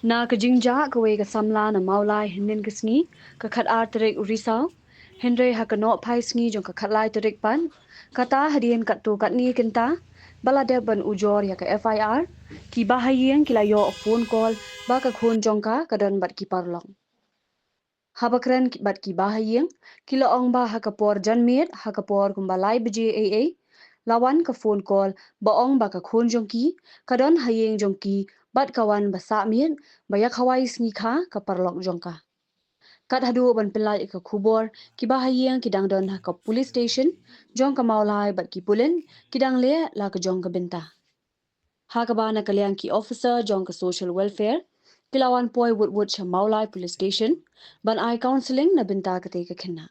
Na ka jingja ka we ka samla na maulai hinin ka sngi ka khat ar terek urisau henre ha ka no phai sngi jong ka khatlai terek pan kata hadian kat tu kat ni kenta balade ban ujor ya ka FIR ki bahayeng kila yo phone call ba ka khon jong ka kadan bat ki parlong habakran bat ki bahayeng kila ong ba ha ka por Jah Meit ha ka por kumbalai bje AA lawan ka phone call ba ong ba ka khon jong ki kadon hayeng jong ki bat kawan ba sa mien ba ya Khawai Sngi Kha ka Paralok Jong ka kat hadu ban pilai ka KHUBOR ki bahayeng kidang don ha ka police station jong ka maulai bat ki pulen kidang le la ka jong ka benta ha ka ba na kalyang ki officer jong ka social welfare kilawan poi wood cha maulai police station ban ai counseling na benta ka te ka khenna